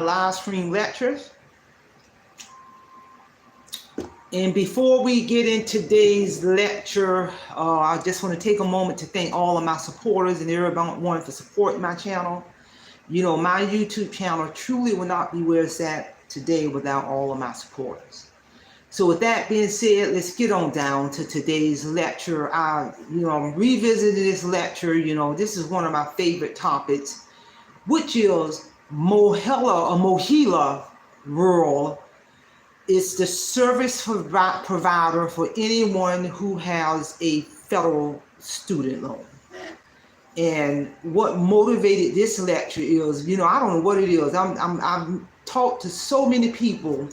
live stream lectures. And before we get in today's lecture, I just want to take a moment to thank all of my supporters and everyone for supporting my channel. You know, my YouTube channel truly would not be where it's at today without all of my supporters. So with that being said, let's get on down to today's lecture. I'm revisiting this lecture. This is one of my favorite topics, which is MOHELA rule. It's the service provider for anyone who has a federal student loan. And what motivated this lecture is, I don't know what it is. I've talked to so many people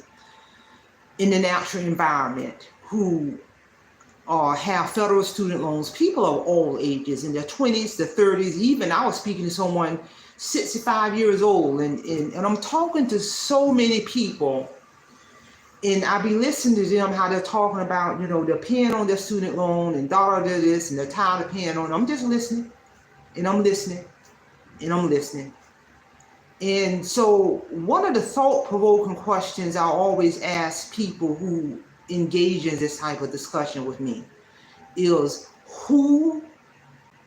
in the natural environment who have federal student loans, people of all ages, in their 20s, their 30s. Even I was speaking to someone 65 years old, and I'm talking to so many people. And I be listening to them, how they're talking about, they're paying on their student loan and this, and they're tired of paying on. I'm just listening, and I'm listening, and I'm listening. And so one of the thought-provoking questions I always ask people who engage in this type of discussion with me is, who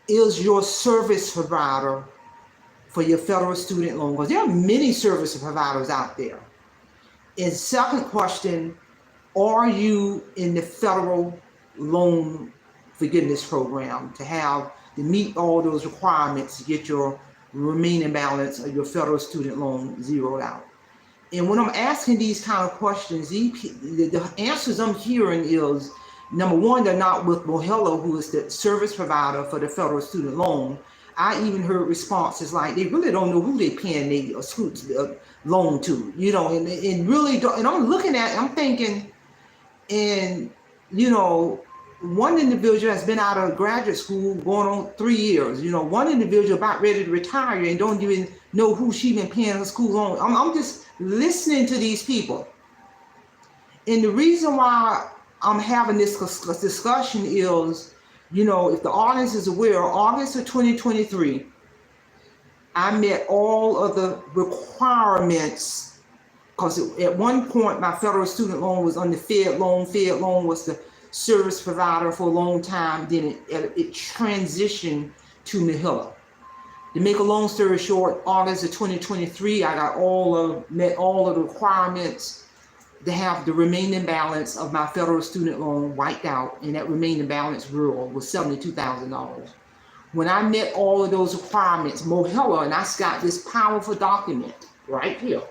is your service provider for your federal student loan? Because there are many service providers out there. And second question, are you in the federal loan forgiveness program to meet all those requirements to get your remaining balance of your federal student loan zeroed out? And when I'm asking these kind of questions, the answers I'm hearing is, number one, they're not with MOHELA, who is the service provider for the federal student loan. I even heard responses like they really don't know who they're paying their loan to, and really don't. And I'm looking at it, I'm thinking, and one individual has been out of graduate school going on 3 years. One individual about ready to retire and don't even know who she been paying her school loan. I'm just listening to these people. And the reason why I'm having this discussion is, if the audience is aware, August of 2023, I met all of the requirements, because at one point my federal student loan was under Fed loan. Fed loan was the service provider for a long time. Then it transitioned to MOHELA. To make a long story short, August of 2023, I met all of the requirements to have the remaining balance of my federal student loan wiped out, and that remaining balance rule was $72,000. When I met all of those requirements, MOHELA, and I got this powerful document right here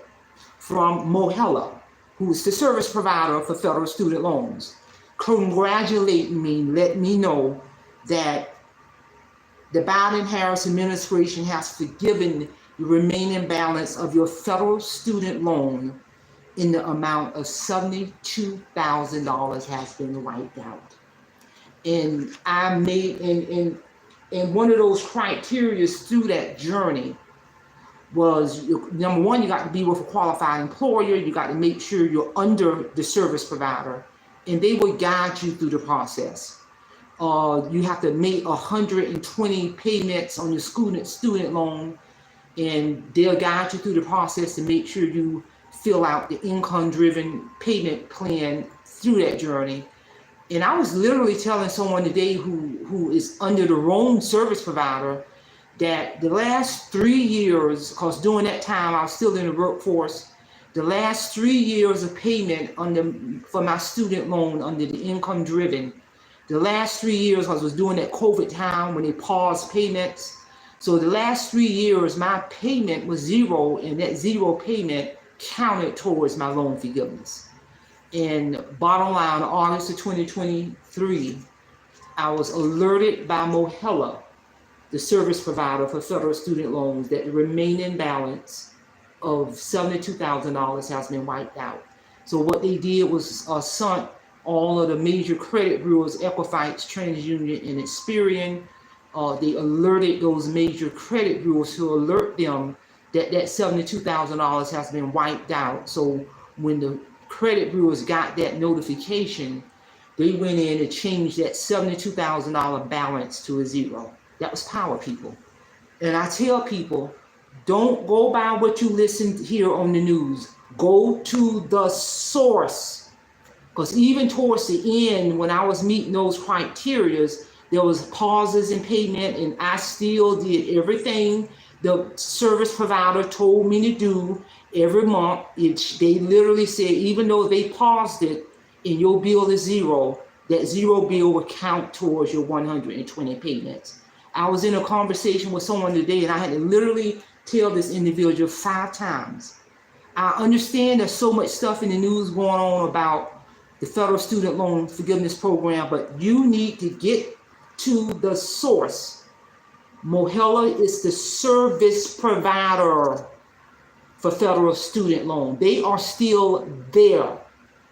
from MOHELA, who is the service provider for federal student loans, congratulating me, letting me know that the Biden-Harris administration has forgiven the remaining balance of your federal student loan in the amount of $72,000 has been wiped out. And I made, and one of those criteria through that journey was, number one, you got to be with a qualified employer. You got to make sure you're under the service provider, and they will guide you through the process. You have to make 120 payments on your student loan, and they'll guide you through the process to make sure you fill out the income-driven payment plan through that journey. And I was literally telling someone today who is under the wrong service provider that the last 3 years, because during that time I was still in the workforce, the last 3 years of payment for my student loan under the income-driven, the last 3 years, I was doing that COVID time when they paused payments. So the last 3 years, my payment was zero, and that zero payment counted towards my loan forgiveness. And bottom line, August of 2023, I was alerted by MOHELA, the service provider for federal student loans, that the remaining balance of $72,000 has been wiped out. So what they did was sent all of the major credit bureaus, Equifax, TransUnion, and Experian. They alerted those major credit bureaus to alert them that $72,000 has been wiped out. So when the credit bureaus got that notification, they went in and changed that $72,000 balance to a zero. That was power, people. And I tell people, Don't go by what you listen to here on the news. Go to the source. Because even towards the end, when I was meeting those criterias, there was pauses in payment, and I still did everything the service provider told me to do every month. They literally said, even though they paused it and your bill is zero, that zero bill will count towards your 120 payments. I was in a conversation with someone today, and I had to literally tell this individual 5 times. I understand there's so much stuff in the news going on about the federal student loan forgiveness program, but you need to get to the source. MOHELA is the service provider for federal student loan. They are still there.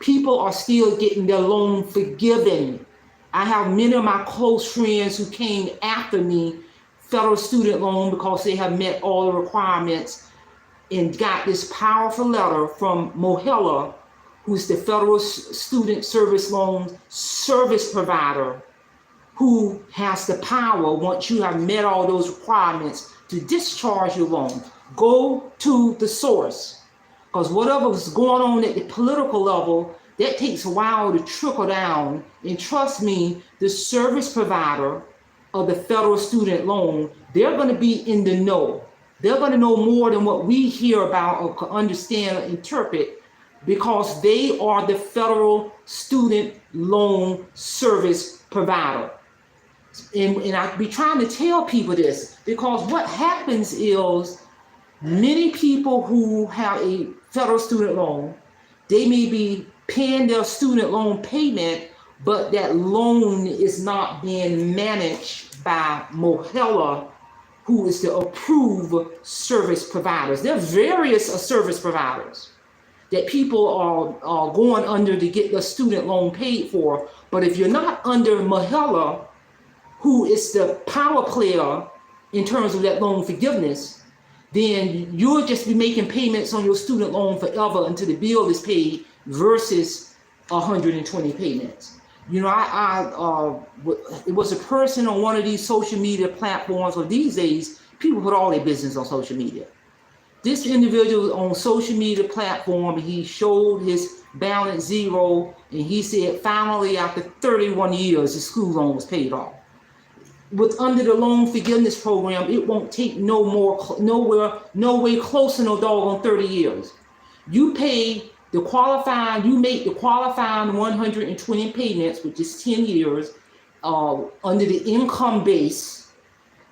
People are still getting their loan forgiven. I have many of my close friends who came after me, federal student loan, because they have met all the requirements and got this powerful letter from MOHELA, who's the federal student service loan service provider, who has the power, once you have met all those requirements, to discharge your loan. Go to the source, because whatever's going on at the political level, that takes a while to trickle down. And trust me, the service provider of the federal student loan, they're going to be in the know. They're going to know more than what we hear about or can understand or interpret, because they are the federal student loan service provider. And I be trying to tell people this, because what happens is many people who have a federal student loan, they may be paying their student loan payment, but that loan is not being managed by MOHELA, who is the approved service providers. There are various service providers that people are going under to get the student loan paid for. But if you're not under MOHELA, who is the power player in terms of that loan forgiveness, then you'll just be making payments on your student loan forever until the bill is paid, versus 120 payments. You know, it was a person on one of these social media platforms, or these days, people put all their business on social media. This individual on social media platform, he showed his balance zero, and he said finally after 31 years, his school loan was paid off. Under the loan forgiveness program, it won't take no way close to no doggone 30 years. You make the qualifying 120 payments, which is 10 years, under the income base,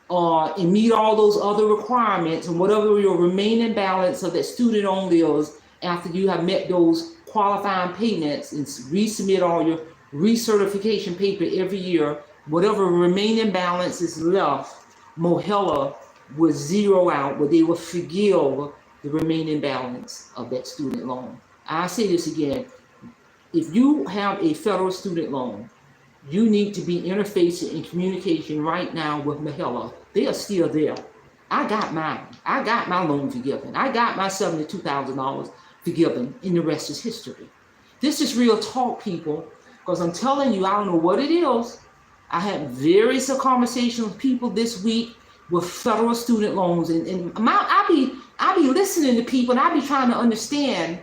and meet all those other requirements, and whatever your remaining balance of that student loan is after you have met those qualifying payments, and resubmit all your recertification paper every year. Whatever remaining balance is left, MOHELA will zero out, but they will forgive the remaining balance of that student loan. I say this again, if you have a federal student loan, you need to be interfacing in communication right now with MOHELA. They are still there. I got mine. I got my loan forgiven. I got my $72,000 forgiven, and the rest is history. This is real talk, people, because I'm telling you, I don't know what it is. I had various conversations with people this week with federal student loans, and I be listening to people, and I be trying to understand,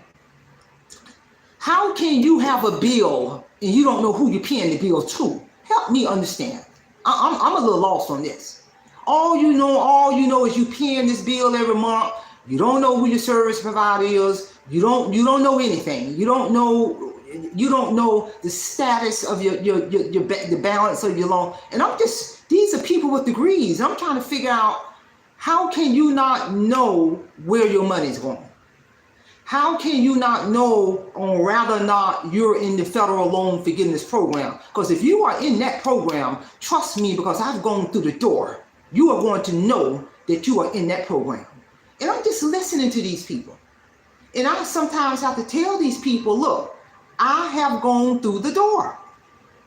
how can you have a bill and you don't know who you're paying the bill to? Help me understand. I'm a little lost on this. All you know is you paying this bill every month. You don't know who your service provider is. You don't know anything. You don't know the status of the balance of your loan. And these are people with degrees. I'm trying to figure out, how can you not know where your money's going? How can you not know on whether or not you're in the federal loan forgiveness program? Because if you are in that program, trust me, because I've gone through the door, you are going to know that you are in that program. And I'm just listening to these people. And I sometimes have to tell these people, look, I have gone through the door.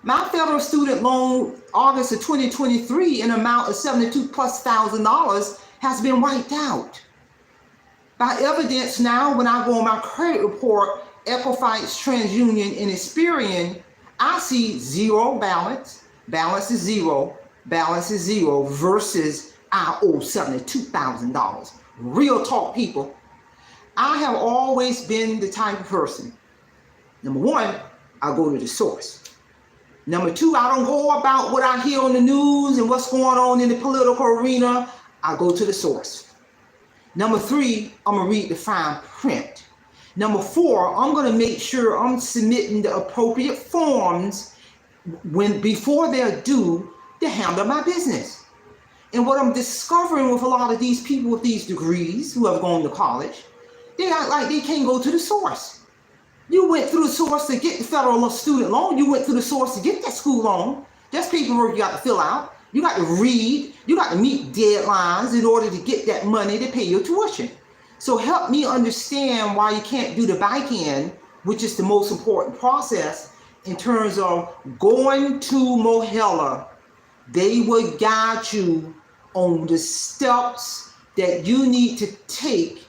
My federal student loan, August of 2023, in amount of $72,000+ has been wiped out. By evidence now, when I go on my credit report, Equifax, TransUnion, and Experian, I see zero balance. Balance is zero. Balance is zero versus I owe $72,000. Real talk, people. I have always been the type of person. Number one, I go to the source. Number two, I don't go about what I hear on the news and what's going on in the political arena. I go to the source. Number three, I'm going to read the fine print. Number four, I'm going to make sure I'm submitting the appropriate forms before they're due to handle my business. And what I'm discovering with a lot of these people with these degrees who have gone to college, they act like they can't go to the source. You went through the source to get the federal student loan. You went through the source to get that school loan. That's paperwork you got to fill out. You got to read. You got to meet deadlines in order to get that money to pay your tuition. So help me understand why you can't do the back end, which is the most important process in terms of going to MOHELA. They will guide you on the steps that you need to take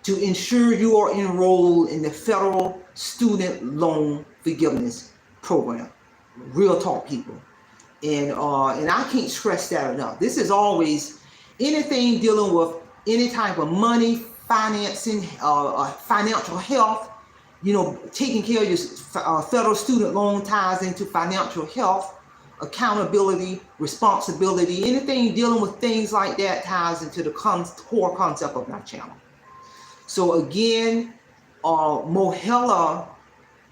to ensure you are enrolled in the federal student loan forgiveness program. Real talk, people. And I can't stress that enough. This is always anything dealing with any type of money, financing, financial health. You know, taking care of your federal student loan ties into financial health, accountability, responsibility. Anything dealing with things like that ties into the core concept of my channel. So again, MOHELA,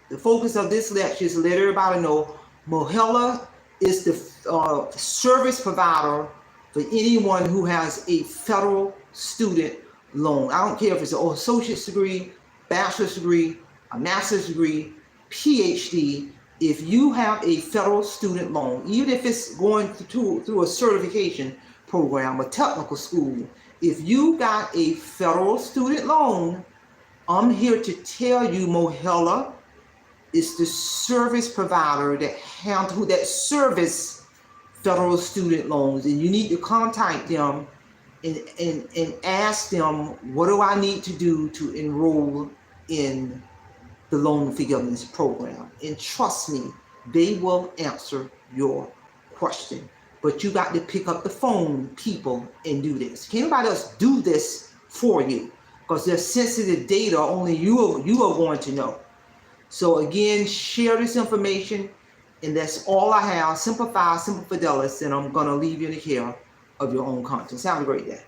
the focus of this lecture is to let everybody know MOHELA is the service provider for anyone who has a federal student loan. I don't care if it's an associate's degree, bachelor's degree, a master's degree, PhD. If you have a federal student loan, even if it's going through a certification program, a technical school, if you got a federal student loan, I'm here to tell you MOHELA is the service provider that service federal student loans, and you need to contact them and ask them, what do I need to do to enroll in the loan forgiveness program? And trust me, they will answer your question. But you got to pick up the phone, people, and do this. Can't nobody else do this for you, because there's sensitive data only you are going to know. So again, share this information, and that's all I have. Simplify, simple fidelis, and I'm going to leave you in the care of your own conscience. Have a great day.